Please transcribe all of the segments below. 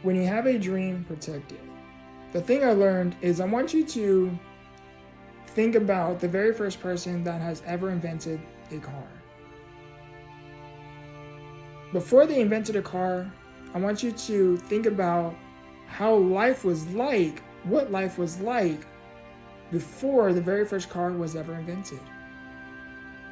when you have a dream, protect it. The thing I learned is I want you to think about the very first person that has ever invented a car. Before they invented a car, I want you to think about how life was like, what life was like before the very first car was ever invented.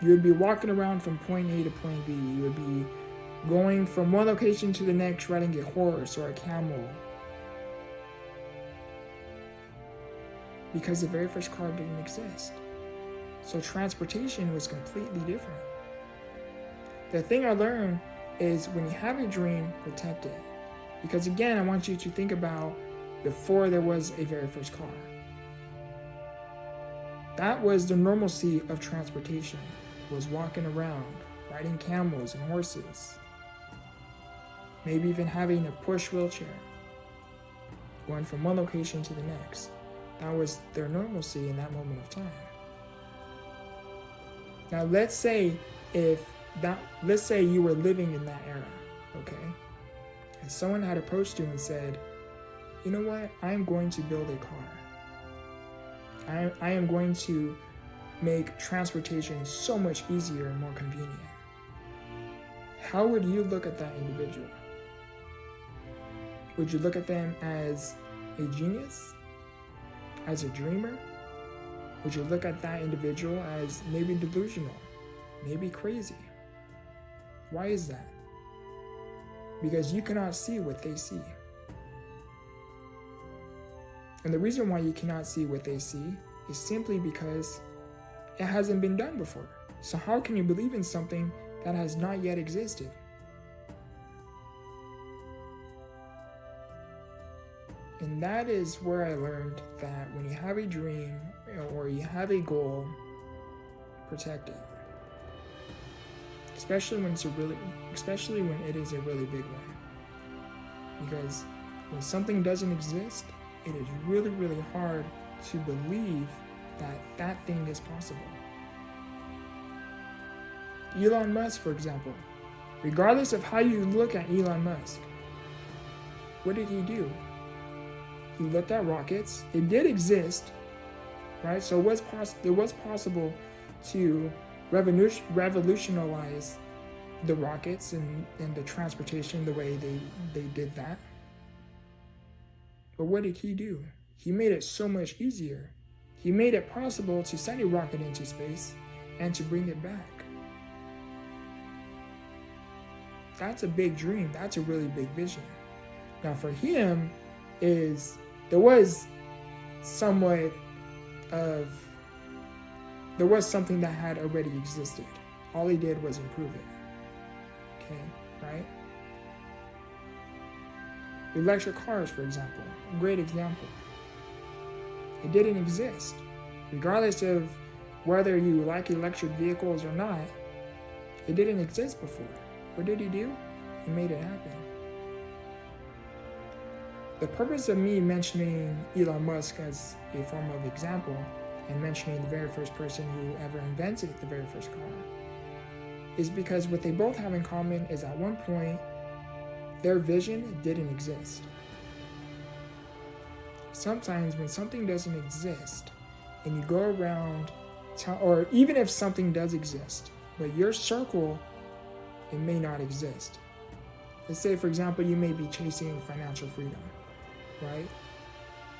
You would be walking around from point A to point B. You would be going from one location to the next riding a horse or a camel. Because the very first car didn't exist. So transportation was completely different. The thing I learned is when you have a dream, protect it. Because again, I want you to think about before there was a very first car. That was the normalcy of transportation, was walking around, riding camels and horses. Maybe even having a push wheelchair, going from one location to the next. That was their normalcy in that moment of time. Now let's say you were living in that era, okay? And someone had approached you and said, you know what, I am going to build a car. I am going to make transportation so much easier and more convenient. How would you look at that individual? Would you look at them as a genius? As a dreamer? Would you look at that individual as maybe delusional? Maybe crazy? Why is that? Because you cannot see what they see. And the reason why you cannot see what they see is simply because it hasn't been done before. So how can you believe in something that has not yet existed? And that is where I learned that when you have a dream or you have a goal, protect it. Especially when it is a really big one. Because when something doesn't exist, it is really, really hard to believe that that thing is possible. Elon Musk, for example, regardless of how you look at Elon Musk, what did he do? He looked at rockets. It did exist, right? So it was possible to revolutionize the rockets and the transportation the way they did that. But what did he do? He made it so much easier. He made it possible to send a rocket into space and to bring it back. That's a big dream. That's a really big vision. Now for him, there was something that had already existed. All he did was improve it. Okay, right? Electric cars, for example, great example. It didn't exist. Regardless of whether you like electric vehicles or not, it didn't exist before. What did he do? He made it happen. The purpose of me mentioning Elon Musk as a form of example and mentioning the very first person who ever invented the very first car is because what they both have in common is at one point, their vision didn't exist. Sometimes when something doesn't exist and you go around, or even if something does exist, but your circle, it may not exist. Let's say, for example, you may be chasing financial freedom, right?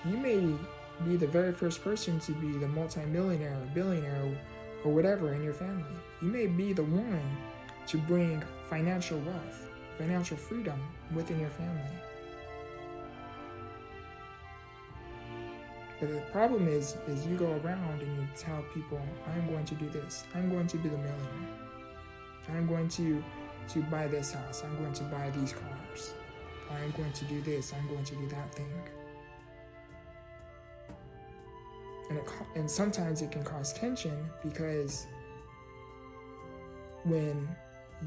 You may be the very first person to be the multimillionaire or billionaire or whatever in your family. You may be the one to bring financial wealth, financial freedom within your family. But the problem is you go around and you tell people, I'm going to do this. I'm going to be the millionaire. I'm going to buy this house. I'm going to buy these cars. I'm going to do this. I'm going to do that thing. And sometimes it can cause tension because when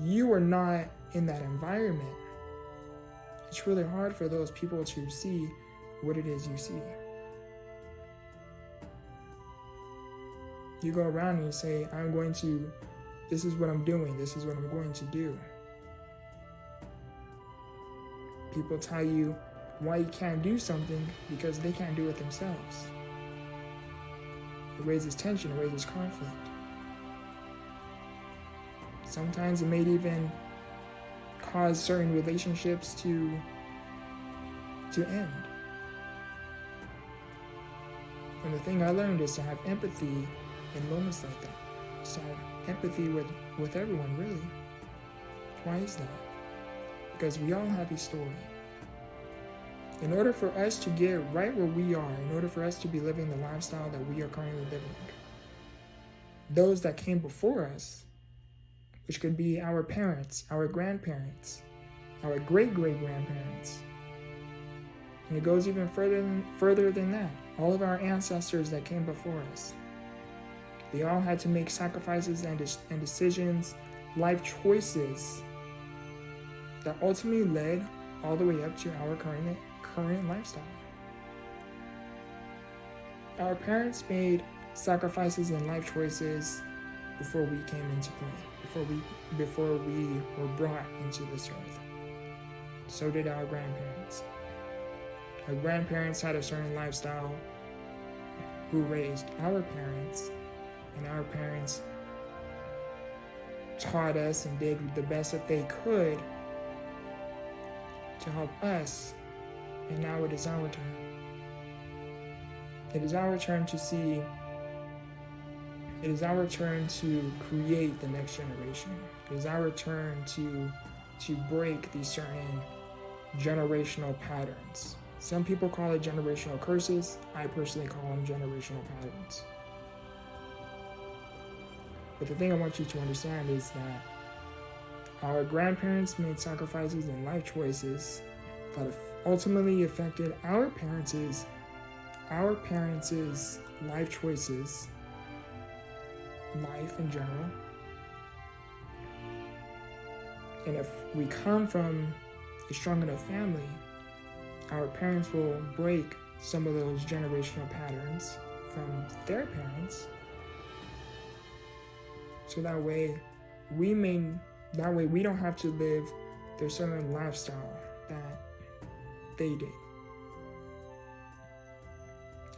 you are not in that environment, it's really hard for those people to see what it is you see. You go around and you say, this is what I'm doing, this is what I'm going to do. People tell you, why you can't do something because they can't do it themselves. It raises tension, it raises conflict. Sometimes it may even cause certain relationships to end. And the thing I learned is to have empathy in moments like that. Just to have empathy with everyone, really. Why is that? Because we all have a story. In order for us to get right where we are, in order for us to be living the lifestyle that we are currently living, those that came before us, which could be our parents, our grandparents, our great-great-grandparents, and it goes even further than that. All of our ancestors that came before us, they all had to make sacrifices and decisions, life choices that ultimately led all the way up to our current lifestyle. Our parents made sacrifices and life choices before we came into play, before we were brought into this earth. So did our grandparents. Our grandparents had a certain lifestyle who raised our parents, and our parents taught us and did the best that they could to help us, and now it is our turn. It is our turn to see, it is our turn to create the next generation. It is our turn to break these certain generational patterns. Some people call it generational curses. I personally call them generational patterns. But the thing I want you to understand is that our grandparents made sacrifices and life choices that ultimately affected our parents' life choices, life in general. And if we come from a strong enough family, our parents will break some of those generational patterns from their parents, so that way we don't have to live their certain lifestyle that they did.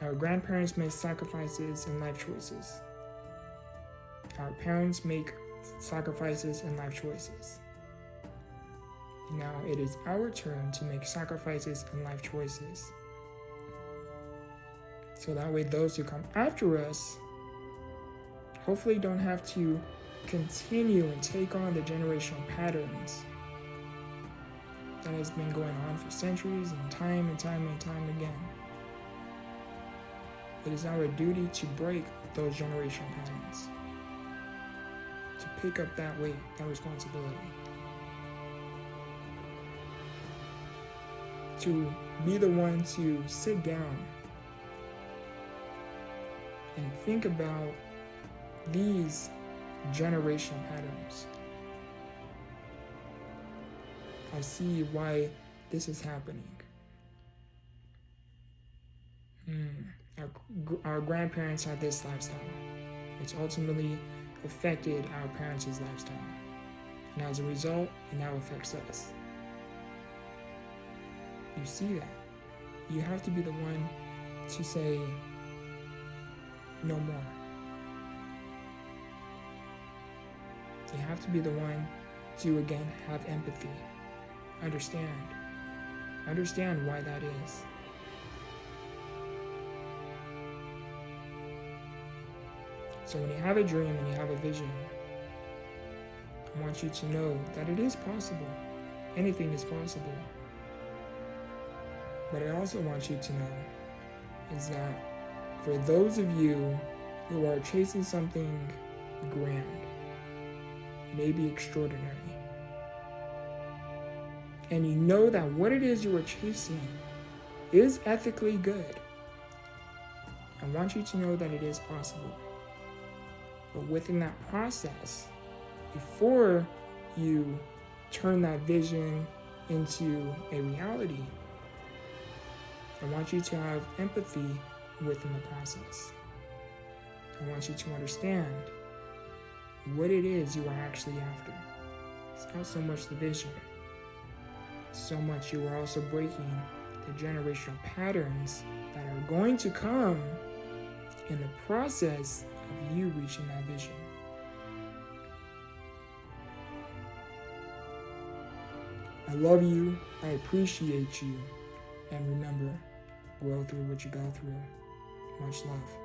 Our grandparents made sacrifices and life choices. Our parents make sacrifices and life choices. Now it is our turn to make sacrifices and life choices. So that way those who come after us hopefully don't have to continue and take on the generational patterns that has been going on for centuries and time again. It is our duty to break those generational patterns, to pick up that weight, that responsibility, to be the one to sit down and think about these generational patterns. I see why this is happening. Our grandparents had this lifestyle. It's ultimately affected our parents' lifestyle. And as a result, it now affects us. You see that. You have to be the one to say, no more. You have to be the one to, again, have empathy. Understand why that is. So when you have a dream and you have a vision, I want you to know that it is possible. Anything is possible. What I also want you to know is that for those of you who are chasing something grand, maybe extraordinary, and you know that what it is you are chasing is ethically good, I want you to know that it is possible. But within that process, before you turn that vision into a reality, I want you to have empathy within the process. I want you to understand what it is you are actually after. It's not so much the vision, so much you are also breaking the generational patterns that are going to come in the process of you reaching that vision. I love you, I appreciate you, and remember, grow through what you go through. Much love.